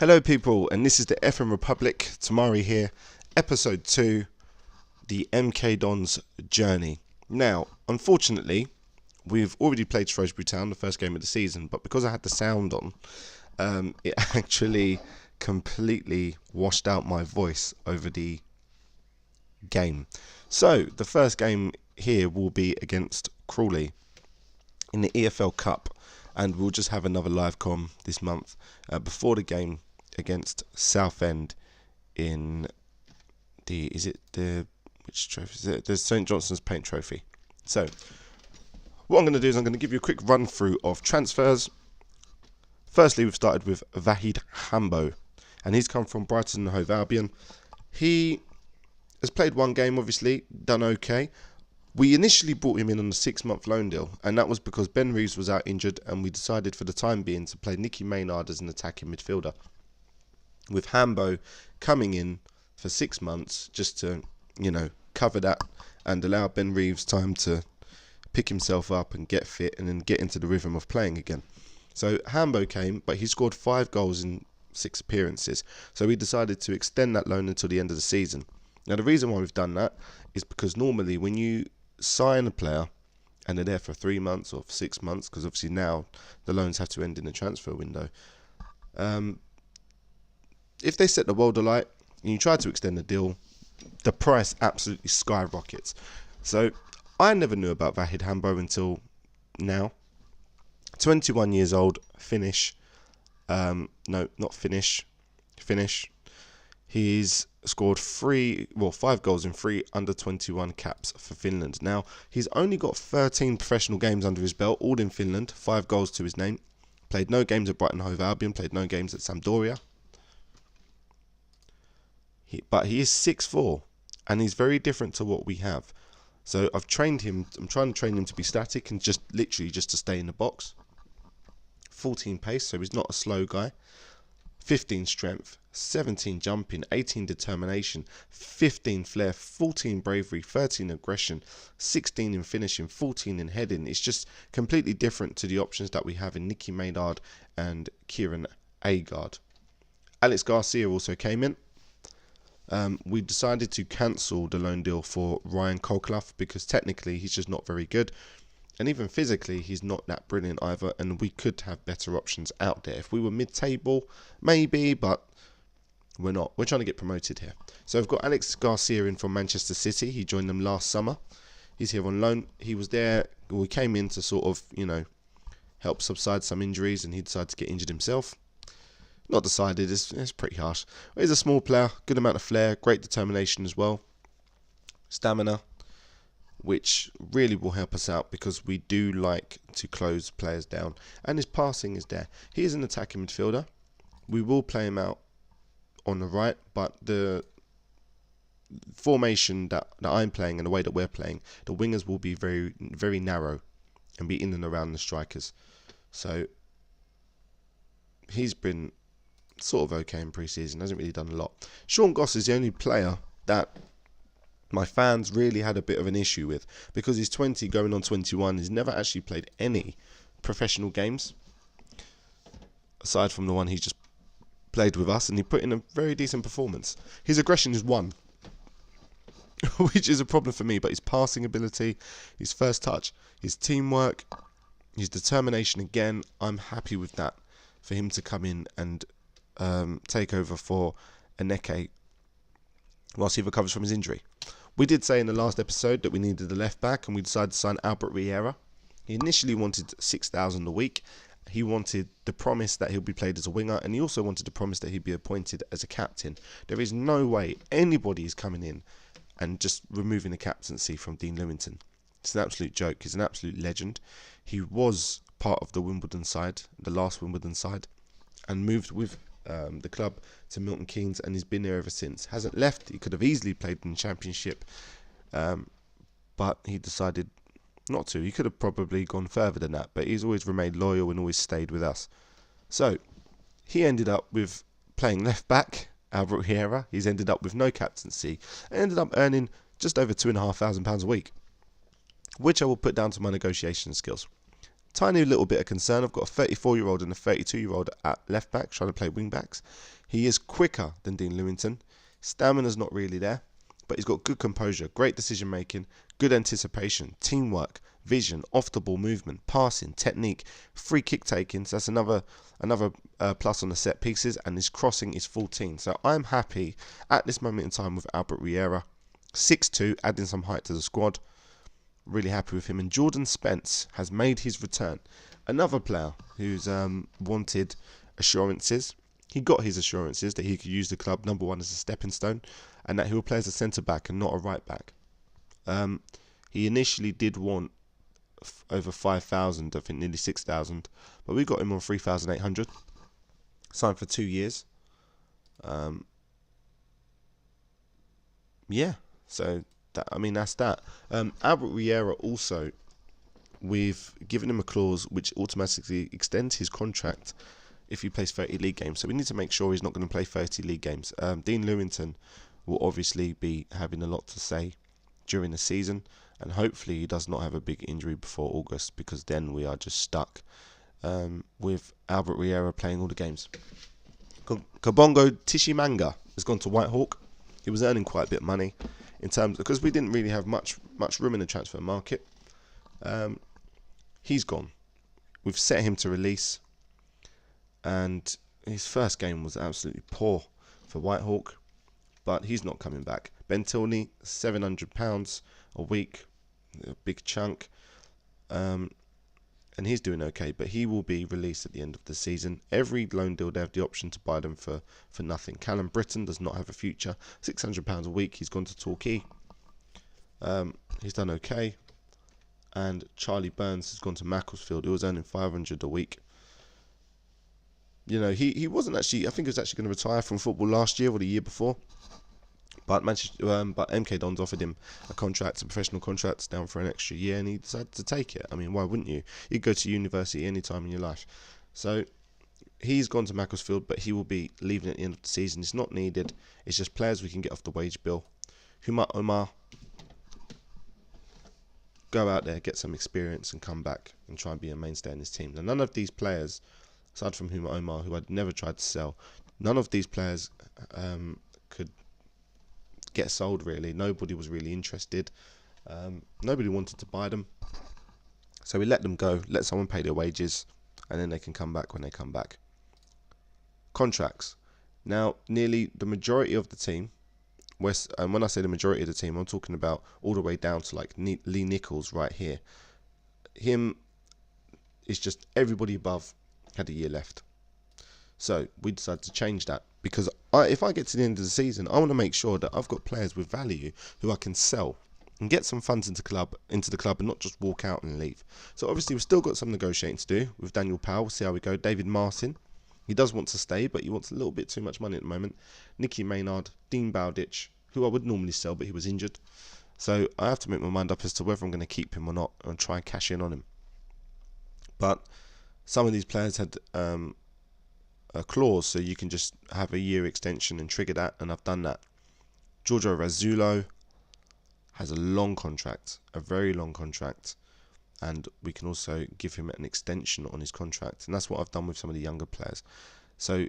Hello people, and this is the FM Republic, Tamari here, Episode 2, the MK Dons journey. Now, unfortunately, we've already played Shrewsbury Town, the first game of the season, but because I had the sound on, it actually completely washed out my voice over the game. So, the first game here will be against Crawley in the EFL Cup, and we'll just have another live com this month before the game against Southend in the which trophy is it? The St Johnson's Paint Trophy. So what I'm going to do is I'm going to give you a quick run through of transfers. Firstly, we've started with Vahid Hambo, and he's come from Brighton and Hove Albion. He has played one game, obviously done okay. We initially brought him in on a 6-month loan deal, and that was because Ben Reeves was out injured, and we decided for the time being to play Nicky Maynard as an attacking midfielder, with Hambo coming in for 6 months just to, cover that and allow Ben Reeves time to pick himself up and get fit and then get into the rhythm of playing again. So Hambo came, but he scored 5 goals in 6 appearances, so we decided to extend that loan until the end of the season. Now the reason why we've done that is because normally when you sign a player and they're there for 3 months or 6 months, because obviously now the loans have to end in the transfer window, if they set the world alight and you try to extend the deal, the price absolutely skyrockets. So I never knew about Vahid Hambo until now. 21 years old, Finnish. Finnish. He's scored 5 goals in 3 under-21 caps for Finland. Now, he's only got 13 professional games under his belt, all in Finland, 5 goals to his name. Played no games at Brighton Hove Albion, played no games at Sampdoria. But he is 6'4", and he's very different to what we have. So I've trained him, I'm trying to train him to be static and just to stay in the box. 14 pace, so he's not a slow guy. 15 strength, 17 jumping, 18 determination, 15 flair, 14 bravery, 13 aggression, 16 in finishing, 14 in heading. It's just completely different to the options that we have in Nicky Maynard and Kieran Agard. Alex Garcia also came in. We decided to cancel the loan deal for Ryan Colclough because technically he's just not very good. And even physically, he's not that brilliant either, and we could have better options out there. If we were mid-table, maybe, but we're not. We're trying to get promoted here. So I've got Alex Garcia in from Manchester City. He joined them last summer. He's here on loan. He was there. We came in to sort of, help subside some injuries, and he decided to get injured himself. Not decided, it's pretty harsh. But he's a small player, good amount of flair, great determination as well. Stamina, which really will help us out because we do like to close players down. And his passing is there. He is an attacking midfielder. We will play him out on the right, but the formation that I'm playing and the way that we're playing, the wingers will be very, very narrow and be in and around the strikers. So he's been sort of okay in pre-season, hasn't really done a lot. Sean Goss is the only player that my fans really had a bit of an issue with because he's 20 going on 21. He's never actually played any professional games aside from the one he just played with us, and he put in a very decent performance. His aggression is 1, which is a problem for me, but his passing ability, his first touch, his teamwork, his determination, again, I'm happy with that for him to come in and take over for Aneke whilst he recovers from his injury. We did say in the last episode that we needed a left back, and we decided to sign Albert Riera. He initially wanted 6,000 a week. He wanted the promise that he'll be played as a winger, and he also wanted the promise that he'd be appointed as a captain. There is no way anybody is coming in and just removing the captaincy from Dean Lewington. It's an absolute joke. He's an absolute legend. He was part of the Wimbledon side, the last Wimbledon side, and moved with the club to Milton Keynes, and he's been there ever since. Hasn't left. He could have easily played in the Championship, but he decided not to. He could have probably gone further than that, but he's always remained loyal and always stayed with us. So he ended up with playing left back, Albert Riera. He's ended up with no captaincy and ended up earning just over £2,500 a week, which I will put down to my negotiation skills. Tiny little bit of concern. I've got a 34-year-old and a 32-year-old at left back trying to play wing backs. He is quicker than Dean Lewington. Stamina's not really there, but he's got good composure, great decision making, good anticipation, teamwork, vision, off the ball movement, passing, technique, free kick taking. So that's another plus on the set pieces, and his crossing is 14. So I'm happy at this moment in time with Albert Riera. 6'2", adding some height to the squad. Really happy with him. And Jordan Spence has made his return. Another player who's wanted assurances. He got his assurances that he could use the club, number one, as a stepping stone, and that he will play as a centre-back and not a right-back. He initially did want over 5,000, I think nearly 6,000, but we got him on 3,800. Signed for 2 years. Yeah, so that's that. Albert Riera also, we've given him a clause which automatically extends his contract if he plays 30 league games. So we need to make sure he's not going to play 30 league games. Dean Lewington will obviously be having a lot to say during the season, and hopefully he does not have a big injury before August, because then we are just stuck with Albert Riera playing all the games. Kabongo Tishimanga has gone to Whitehawk. He was earning quite a bit of money in terms, because we didn't really have much room in the transfer market. He's gone. We've set him to release, and his first game was absolutely poor for Whitehawk, but he's not coming back. Ben Tilney, £700 a week, a big chunk, and he's doing okay, but he will be released at the end of the season. Every loan deal, they have the option to buy them for nothing. Callum Britton does not have a future. £600 a week. He's gone to Torquay. He's done okay. And Charlie Burns has gone to Macclesfield. He was earning 500 a week. You know, he wasn't actually, I think he was actually going to retire from football last year or the year before. But MK Dons offered him a professional contract down for an extra year, and he decided to take it. I mean, why wouldn't you? You'd go to university any time in your life. So he's gone to Macclesfield, but he will be leaving at the end of the season. It's not needed. It's just players we can get off the wage bill. Huma Omar, go out there, get some experience, and come back and try and be a mainstay in this team. Now, none of these players, aside from Huma Omar, who I'd never tried to sell, none of these players could get sold, really. Nobody was really interested. Nobody wanted to buy them. So we let them go, let someone pay their wages, and then they can come back when they come back. Contracts. Now, nearly the majority of the team, and when I say the majority of the team, I'm talking about all the way down to like Lee Nichols right here. Him is just everybody above had a year left. So we decided to change that, because if I get to the end of the season, I want to make sure that I've got players with value who I can sell and get some funds into the club and not just walk out and leave. So obviously we've still got some negotiating to do with Daniel Powell. We'll see how we go. David Martin, he does want to stay, but he wants a little bit too much money at the moment. Nicky Maynard, Dean Bowditch, who I would normally sell, but he was injured. So I have to make my mind up as to whether I'm going to keep him or not and try and cash in on him. But some of these players had a clause, so you can just have a year extension and trigger that, and I've done that. Giorgio Razzulo has a long contract, a very long contract, and we can also give him an extension on his contract, and that's what I've done with some of the younger players, so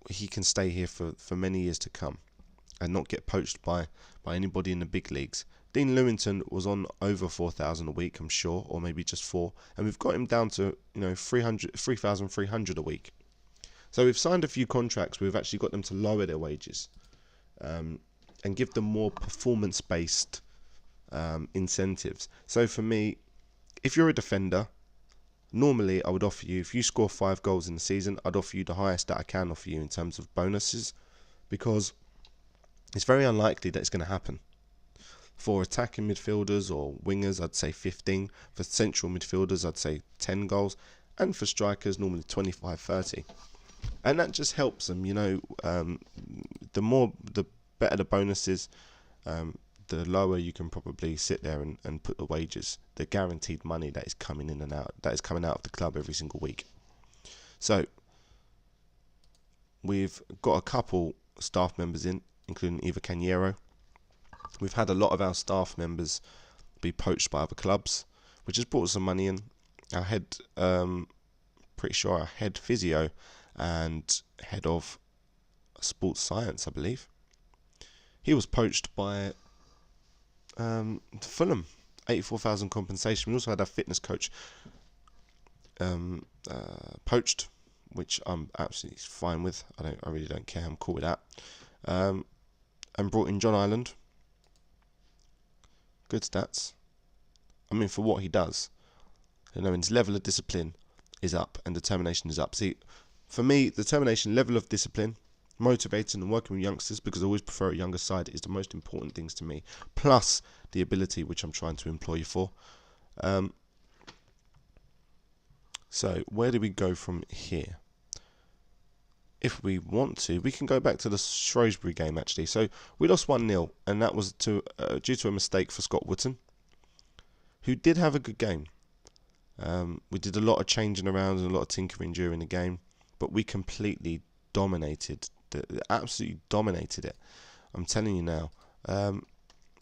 he can stay here for many years to come and not get poached by anybody in the big leagues. Dean Lewington was on over 4,000 a week, I'm sure, or maybe just 4, and we've got him down to 3,300 a week. So we've signed a few contracts. We've actually got them to lower their wages and give them more performance-based incentives. So for me, if you're a defender, normally I would offer you, if you score 5 goals in the season, I'd offer you the highest that I can offer you in terms of bonuses, because it's very unlikely that it's going to happen. For attacking midfielders or wingers, I'd say 15. For central midfielders, I'd say 10 goals. And for strikers, normally 25, 30. And that just helps them, the better the bonuses, the lower you can probably sit there and put the wages, the guaranteed money that is coming in and out, that is coming out of the club every single week. So we've got a couple staff members in, including Eva Caniero. We've had a lot of our staff members be poached by other clubs, which has brought some money in. our head, pretty sure our head physio and head of sports science, I believe. He was poached by Fulham, 84,000 compensation. We also had our fitness coach poached, which I'm absolutely fine with. I really don't care. I'm cool with that. And brought in John Ireland. Good stats. I mean, for what he does, his level of discipline is up and determination is up. See, for me, determination, level of discipline, motivating and working with youngsters, because I always prefer a younger side, is the most important things to me. Plus the ability, which I'm trying to employ you for. So where do we go from here? If we want to, we can go back to the Shrewsbury game actually. So we lost 1-0, and that was due to a mistake for Scott Wootton, who did have a good game. We did a lot of changing around and a lot of tinkering during the game, but we completely dominated, absolutely dominated it. I'm telling you now.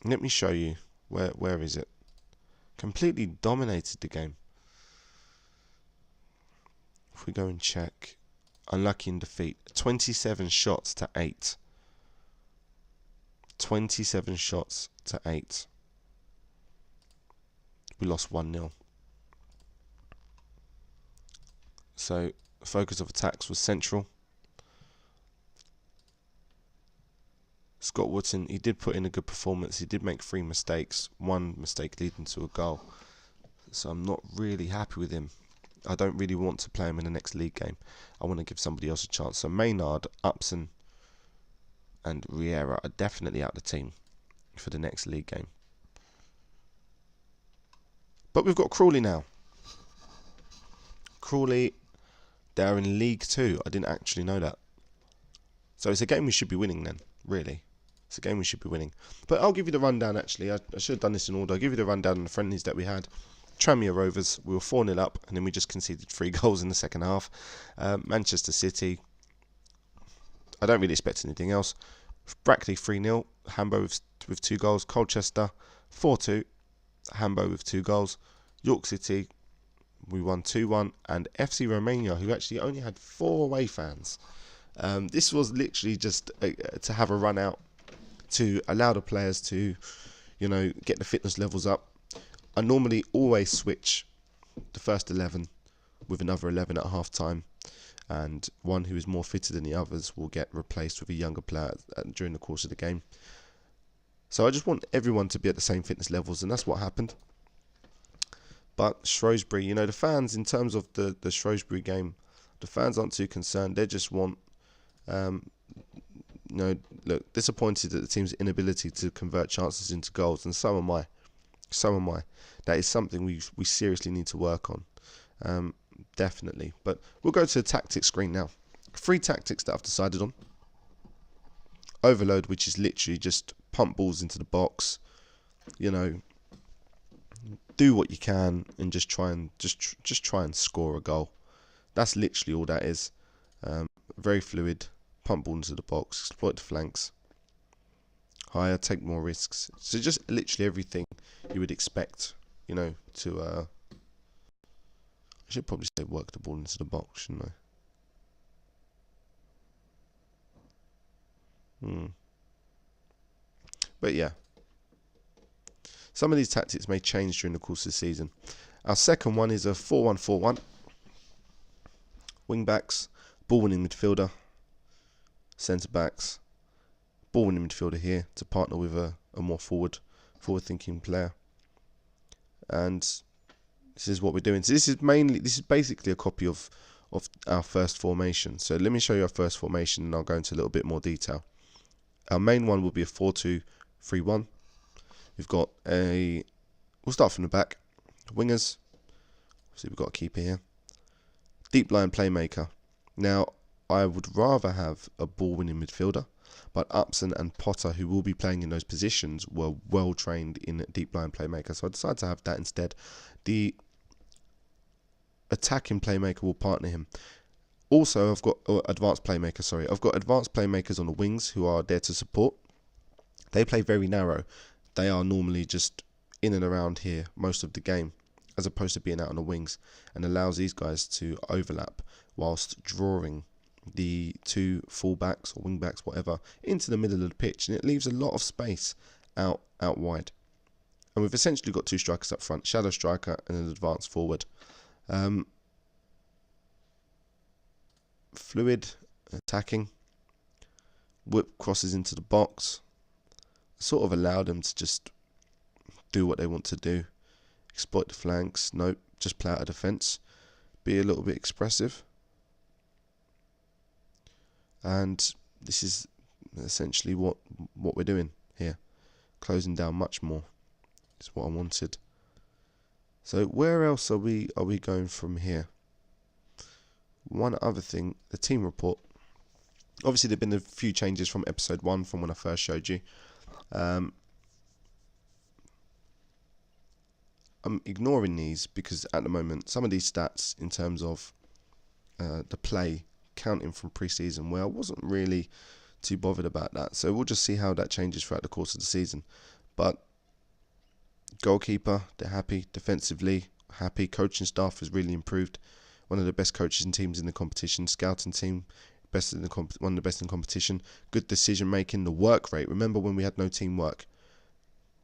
Let me show you. Where is it? Completely dominated the game. If we go and check, unlucky in defeat. 27 shots to 8. 27 shots to 8. We lost 1-0. So the focus of attacks was central. Scott Wootton, he did put in a good performance. He did make 3 mistakes. 1 mistake leading to a goal. So I'm not really happy with him. I don't really want to play him in the next league game. I want to give somebody else a chance. So Maynard, Upson and Riera are definitely out of the team for the next league game. But we've got Crawley now. Crawley, they're in League 2. I didn't actually know that. So it's a game we should be winning then, really. It's a game we should be winning. But I'll give you the rundown actually. I should have done this in order. I'll give you the rundown on the friendlies that we had. Tranmere Rovers, we were 4-0 up, and then we just conceded 3 goals in the second half. Manchester City, I don't really expect anything else. Brackley 3-0, Hambo with 2 goals. Colchester 4-2, Hambo with 2 goals. York City, we won 2-1, and FC Romania, who actually only had 4 away fans. This was literally just to have a run out, to allow the players to, get the fitness levels up. I normally always switch the first 11 with another 11 at half time, and one who is more fitted than the others will get replaced with a younger player during the course of the game. So I just want everyone to be at the same fitness levels, and that's what happened. But Shrewsbury, the fans, in terms of the Shrewsbury game, the fans aren't too concerned. They just want, look, disappointed at the team's inability to convert chances into goals, and so am I. So am I. That is something we seriously need to work on. Definitely. But we'll go to the tactics screen now. 3 tactics that I've decided on. Overload, which is literally just pump balls into the box. Do what you can and just try and score a goal. That's literally all that is. Very fluid. Pump ball into the box. Exploit the flanks. Higher, take more risks. So just literally everything you would expect, to... I should probably say work the ball into the box, shouldn't I? But yeah. Some of these tactics may change during the course of the season. Our second one is a 4-1-4-1. Wing backs, ball winning midfielder, centre backs, ball winning midfielder here to partner with a more forward thinking player. And this is what we're doing. So this is basically a copy of our first formation. So let me show you our first formation, and I'll go into a little bit more detail. Our main one will be a 4-2-3-1. We've got we'll start from the back. Wingers. See, we've got a keeper here. Deep line playmaker. Now, I would rather have a ball-winning midfielder, but Upson and Potter, who will be playing in those positions, were well trained in deep line playmaker. So I decided to have that instead. The attacking playmaker will partner him. Also, I've got advanced playmaker. Sorry, I've got advanced playmakers on the wings who are there to support. They play very narrow. They are normally just in and around here most of the game. as opposed to being out on the wings, and allows these guys to overlap whilst drawing the two fullbacks or wing backs, whatever, into the middle of the pitch, and it leaves a lot of space out wide. And we've essentially got two strikers up front, shadow striker and an advanced forward. Fluid attacking, whip crosses into the box, sort of allow them to just do what they want to do, exploit the flanks. Nope, just play out of defence, be a little bit expressive. And this is essentially what we're doing here, closing down much more. Is what I wanted. So where else are we going from here? One other thing, the team report. Obviously, there've been a few changes from episode 1, from when I first showed you. I'm ignoring these because at the moment, some of these stats in terms of the play counting from pre-season, where I wasn't really too bothered about that. So we'll just see how that changes throughout the course of the season. But goalkeeper, they're happy. Defensively, happy. Coaching staff has really improved. One of the best coaches and teams in the competition. Scouting team, one of the best in competition. Good decision making. The work rate. Remember when we had no teamwork?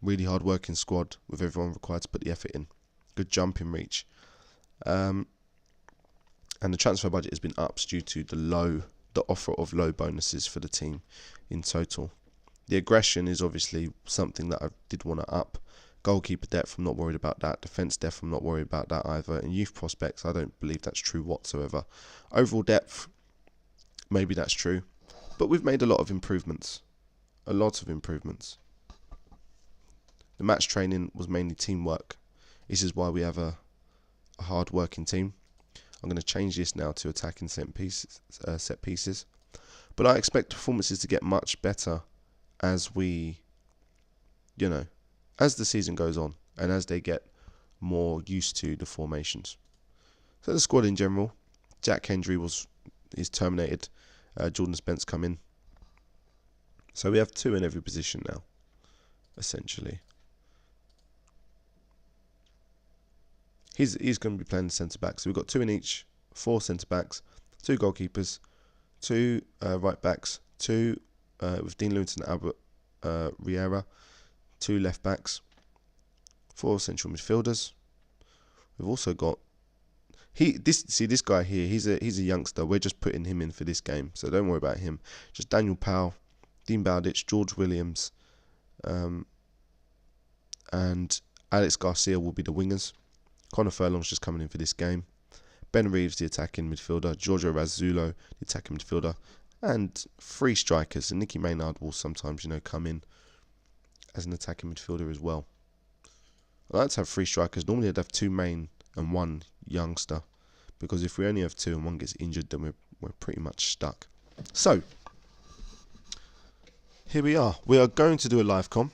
Really hard working squad with everyone required to put the effort in. Good jumping reach. And the transfer budget has been upped due to the offer of low bonuses for the team in total. The aggression is obviously something that I did want to up. Goalkeeper depth, I'm not worried about that. Defence depth, I'm not worried about that either. And youth prospects, I don't believe that's true whatsoever. Overall depth, maybe that's true. But we've made a lot of improvements. A lot of improvements. The match training was mainly teamwork. This is why we have a hard working team. I'm going to change this now to attacking set pieces. But I expect performances to get much better as we, as the season goes on and as they get more used to the formations. So the squad in general, Jack Hendry is terminated. Jordan Spence come in. So we have 2 in every position now, essentially. He's going to be playing the centre back. So we've got 2 in each, 4 centre backs, 2 goalkeepers, 2 right backs, 2 with Dean Lewington and Albert Riera, 2 left backs, 4 central midfielders. We've also got this guy here. He's a youngster. We're just putting him in for this game, so don't worry about him. Just Daniel Powell, Dean Bowditch, George Williams, and Alex Garcia will be the wingers. Connor Furlong's just coming in for this game. Ben Reeves, the attacking midfielder. Giorgio Razzulo, the attacking midfielder. And 3 strikers. And Nicky Maynard will sometimes, come in as an attacking midfielder as well. I like to have 3 strikers. Normally I'd have 2 main and 1 youngster. Because if we only have 2 and 1 gets injured, then we're pretty much stuck. So, here we are. We are going to do a live com.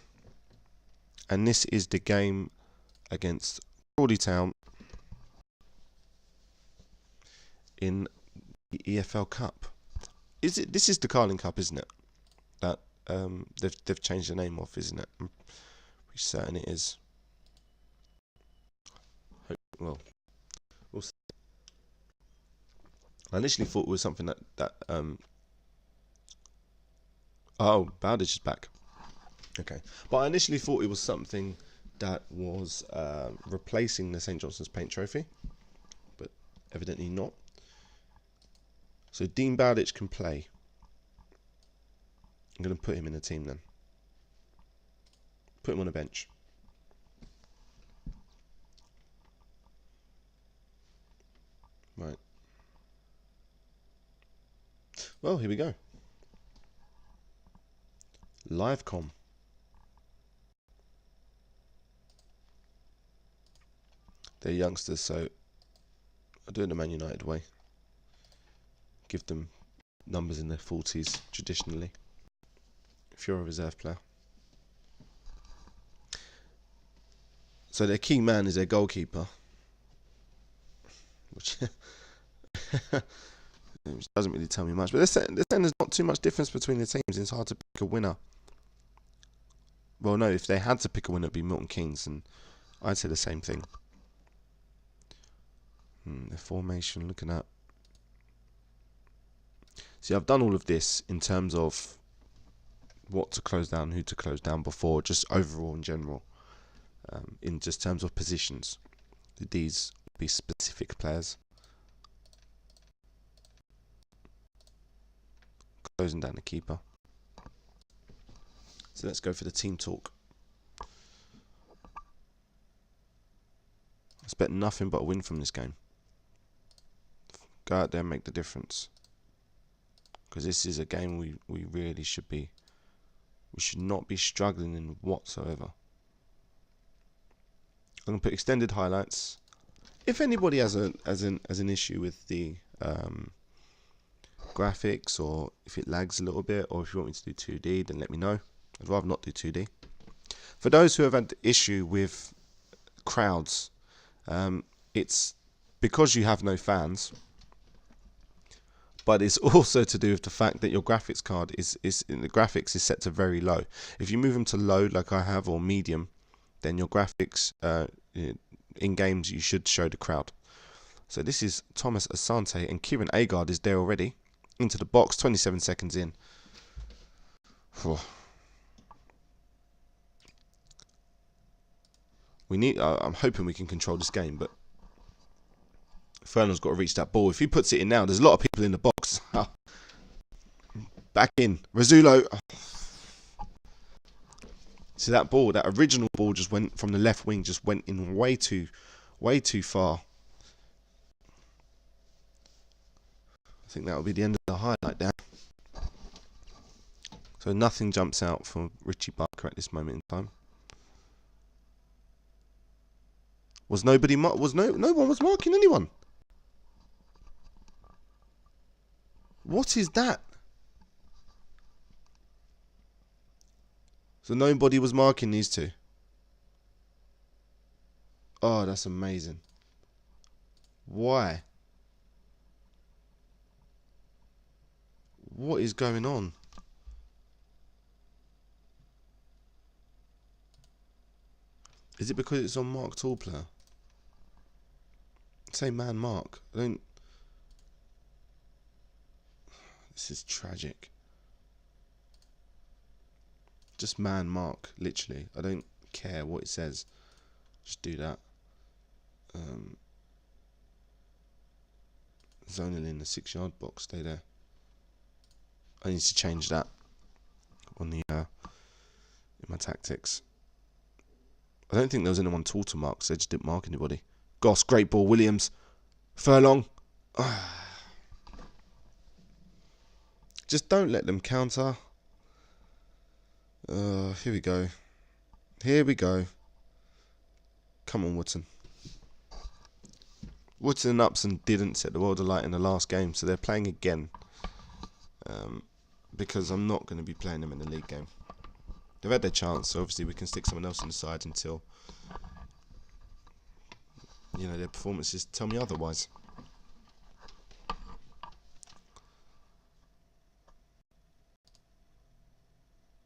And this is the game against Crawley Town in the EFL Cup. This is the Carling Cup, isn't it? That they've changed the name of, isn't it? I'm pretty certain it is. Well, we'll see. I initially thought it was something that oh, Bowditch is back. Okay, but I initially thought it was something that was replacing the St. Johnstone's Paint Trophy, but evidently not. So Dean Bowditch can play. I'm going to put him in the team then. Put him on a bench. Right. Well, here we go. Live com. They're youngsters, so I do it the Man United way. Give them numbers in their 40s traditionally, if you're a reserve player. So their key man is their goalkeeper, which doesn't really tell me much. But they're saying there's not too much difference between the teams. It's hard to pick a winner. Well, no, if they had to pick a winner, it'd be Milton Keynes, and I'd say the same thing. The formation, looking at. See, I've done all of this in terms of what to close down, who to close down before, just overall in general. In just terms of positions. These would be specific players. Closing down the keeper. So let's go for the team talk. I expect nothing but a win from this game. Go out there and make the difference. Because this is a game we really should be. We should not be struggling in whatsoever. I'm going to put extended highlights. If anybody has an issue with the graphics, or if it lags a little bit, or if you want me to do 2D, then let me know. I'd rather not do 2D. For those who have had issue with crowds, it's because you have no fans, but it's also to do with the fact that your graphics card the graphics is set to very low. If you move them to low, like I have, or medium, then your graphics in games you should show the crowd. So this is Thomas Asante, and Kieran Agard is there already. Into the box, 27 seconds in. I'm hoping we can control this game, but Fernand's got to reach that ball. If he puts it in now, there's a lot of people in the box. Back in. Rizzulo. See that ball, that original ball just went from the left wing, just went in way too far. I think that will be the end of the highlight there. So nothing jumps out from Richie Barker at this moment in time. No one was marking anyone. What is that? So nobody was marking these two. Oh, that's amazing. Why? What is going on? Is it because it's on marked all player? Say man mark. This is tragic. Just man mark, literally. I don't care what it says. Just do that. Zonal in the 6-yard box. Stay there. I need to change that on the in my tactics. I don't think there was anyone tall to mark, so they just didn't mark anybody. Goss, great ball. Williams. Furlong. Just don't let them counter. Here we go. Here we go. Come on, Woodson. Woodson and Upson didn't set the world alight in the last game, so they're playing again. Because I'm not going to be playing them in the league game. They've had their chance, so obviously we can stick someone else on the side until their performances tell me otherwise.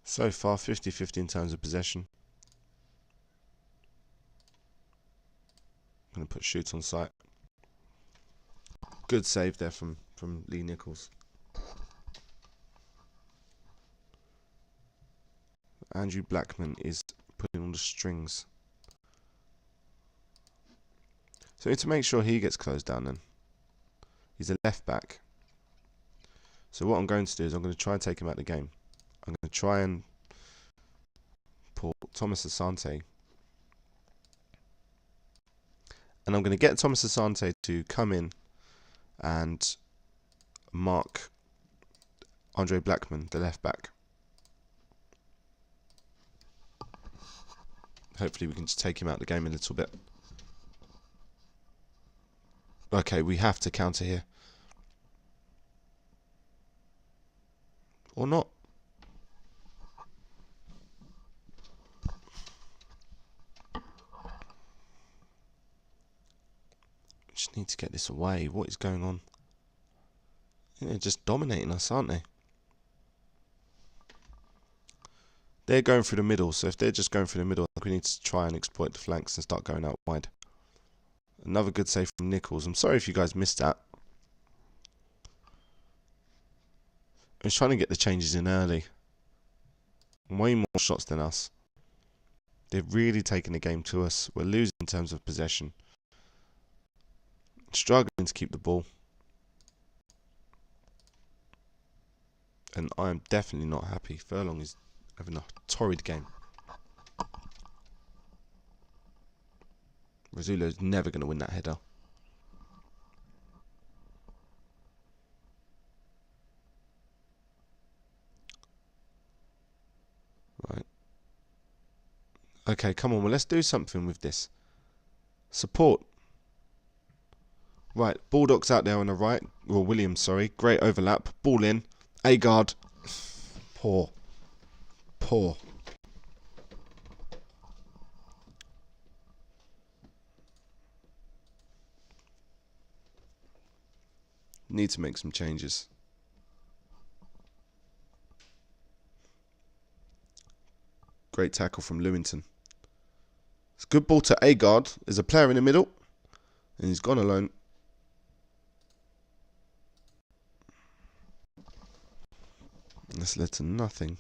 So far, 50-50 in terms of possession. I'm going to put shoot on sight. Good save there from Lee Nichols. Andrew Blackman is putting on the strings. So we need to make sure he gets closed down then. He's a left back. So what I'm going to do is I'm going to try and take him out of the game. I'm going to try and pull Thomas Asante. And I'm going to get Thomas Asante to come in and mark Andre Blackman, the left back. Hopefully we can just take him out of the game a little bit. Okay, we have to counter here. Or not. Just need to get this away. What is going on? They're just dominating us, aren't they? They're going through the middle, so if they're just going through the middle, we need to try and exploit the flanks and start going out wide. Another good save from Nichols. I'm sorry if you guys missed that. I was trying to get the changes in early. Way more shots than us. They've really taken the game to us. We're losing in terms of possession. Struggling to keep the ball. And I am definitely not happy. Furlong is having a torrid game. Rizzulo's never going to win that header. Right. Okay, come on. Well, let's do something with this. Support. Right, Baldock's out there on the right. Well, Williams, sorry. Great overlap. Ball in. Agard. Poor. Poor. Need to make some changes. Great tackle from Lewington. It's a good ball to Agard. There's a player in the middle. And he's gone alone. And this led to nothing.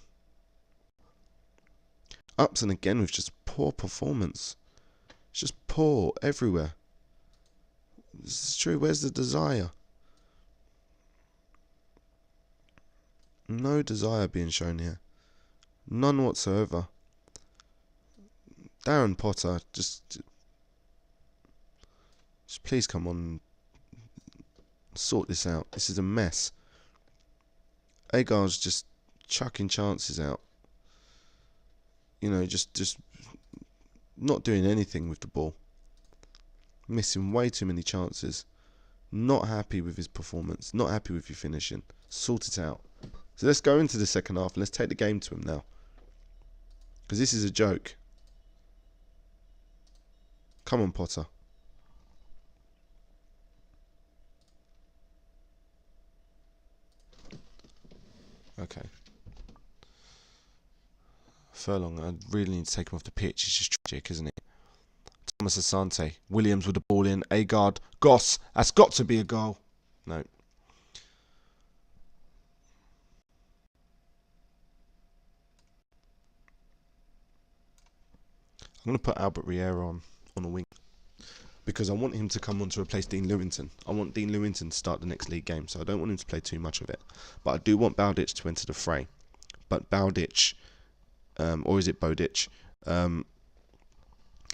Upton again with just poor performance. It's just poor everywhere. This is true. Where's the desire? No desire being shown here. None whatsoever. Darren Potter, just please come on and sort this out. This is a mess. Agard's just chucking chances out. You know, just not doing anything with the ball. Missing way too many chances. Not happy with his performance. Not happy with your finishing. Sort it out. So let's go into the second half and let's take the game to him now. Because this is a joke. Come on, Potter. Okay. Furlong, I really need to take him off the pitch. It's just tragic, isn't it? Thomas Asante. Williams with the ball in. Agard. Goss. That's got to be a goal. No. I'm going to put Albert Riera on a wing. Because I want him to come on to replace Dean Lewington. I want Dean Lewington to start the next league game. So I don't want him to play too much of it. But I do want Bowditch to enter the fray. But Bowditch, or is it Bowditch?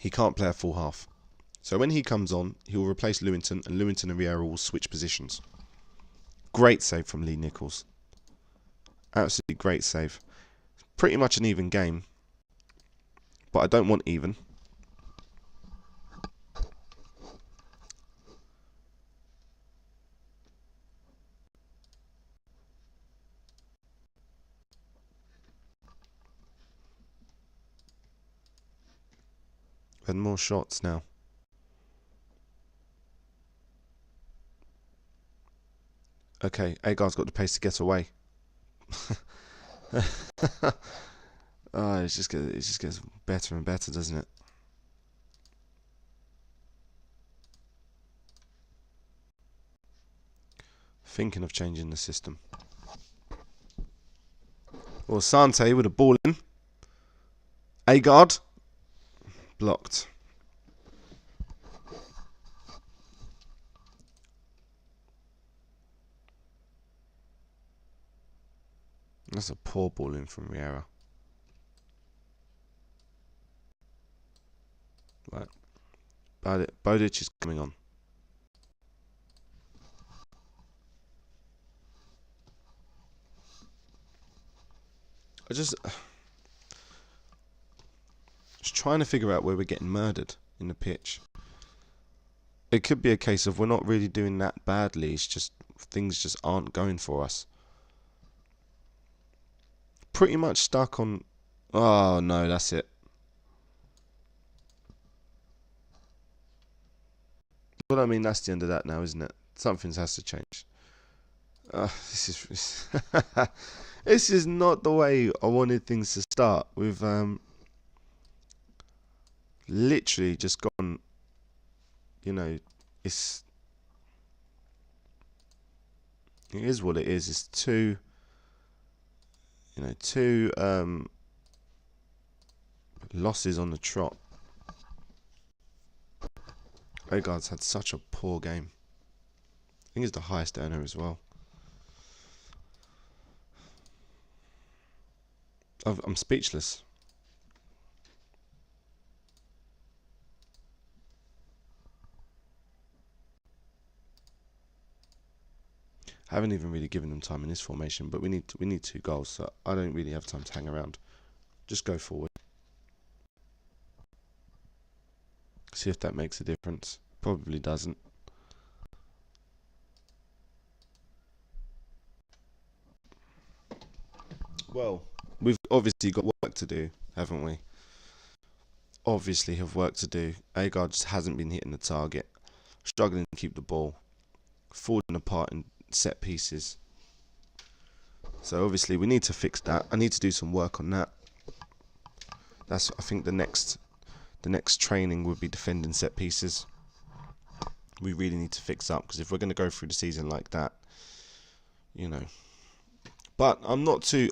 He can't play a full half. So when he comes on, he will replace Lewington. And Lewington and Riera will switch positions. Great save from Lee Nichols. Absolutely great save. Pretty much an even game. But I don't want even. And more shots now. Okay, Agard's got the pace to get away. Oh, it just gets better and better, doesn't it? Thinking of changing the system. Well, Sante with a ball in. Agard. Blocked. That's a poor ball in from Riera. Right. Bowditch is coming on. Just trying to figure out where we're getting murdered in the pitch. It could be a case of we're not really doing that badly. It's just things just aren't going for us. Pretty much stuck on... Oh, no, that's it. But I mean, that's the end of that now, isn't it? Something has to change. This is not the way I wanted things to start. We've literally just gone, you know, it is what it is. It's two losses on the trot. Odegaard's had such a poor game. I think he's the highest earner as well. I'm speechless. I haven't even really given them time in this formation, but we need 2 goals, so I don't really have time to hang around. Just go forward. See if that makes a difference. Probably doesn't. Well, we've obviously got work to do, haven't we? Obviously have work to do. Odegaard just hasn't been hitting the target. Struggling to keep the ball. Falling apart in set pieces. So obviously we need to fix that. I need to do some work on that. That's, I think, the next training would be defending set pieces. We really need to fix up, because if we're going to go through the season like that, you know. But I'm not too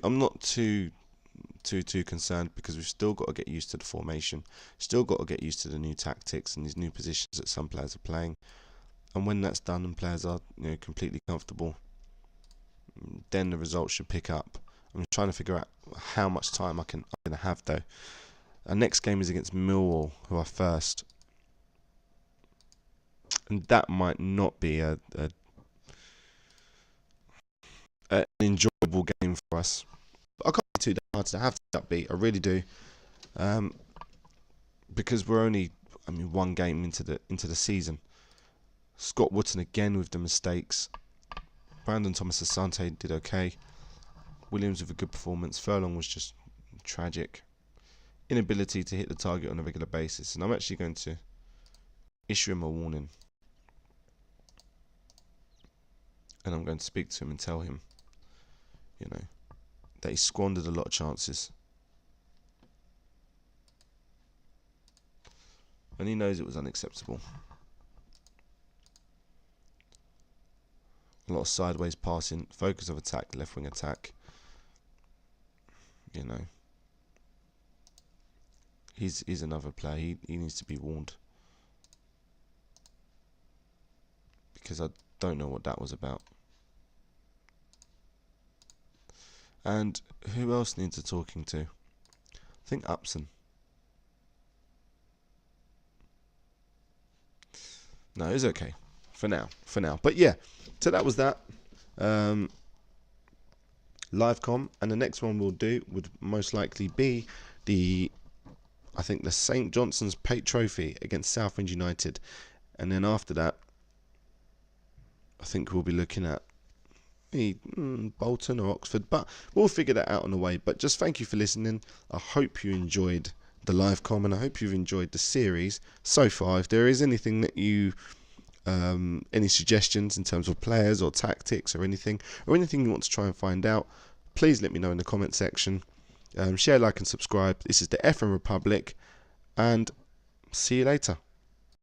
concerned, because we've still got to get used to the formation, still got to get used to the new tactics and these new positions that some players are playing. And when that's done and players are, you know, completely comfortable, then the results should pick up. I'm trying to figure out how much time I'm going to have though. Our next game is against Millwall, who are first, and that might not be an enjoyable game for us. But I can't be too hard to have to upbeat. I really do, because we're only, one game into the season. Scott Wootton again with the mistakes. Brandon Thomas Asante did okay. Williams with a good performance. Furlong was just tragic. Inability to hit the target on a regular basis, and I'm actually going to issue him a warning, and I'm going to speak to him and tell him, you know, that he squandered a lot of chances, and he knows it was unacceptable. A lot of sideways passing, focus of attack, left wing attack, you know. He's another player. He needs to be warned, because I don't know what that was about. And who else needs a talking to? I think Upson. No, it's okay for now. But yeah, so that was that. Live com, and the next one we'll do would most likely be the St Johnstone's Pate Trophy against Southend United, and then after that, I think we'll be looking at Bolton or Oxford, but we'll figure that out on the way. But just thank you for listening. I hope you enjoyed the live com, and I hope you've enjoyed the series so far. If there is anything that you any suggestions in terms of players or tactics or anything you want to try and find out, please let me know in the comment section. Share, like and subscribe. This is the FM Republic, and see you later.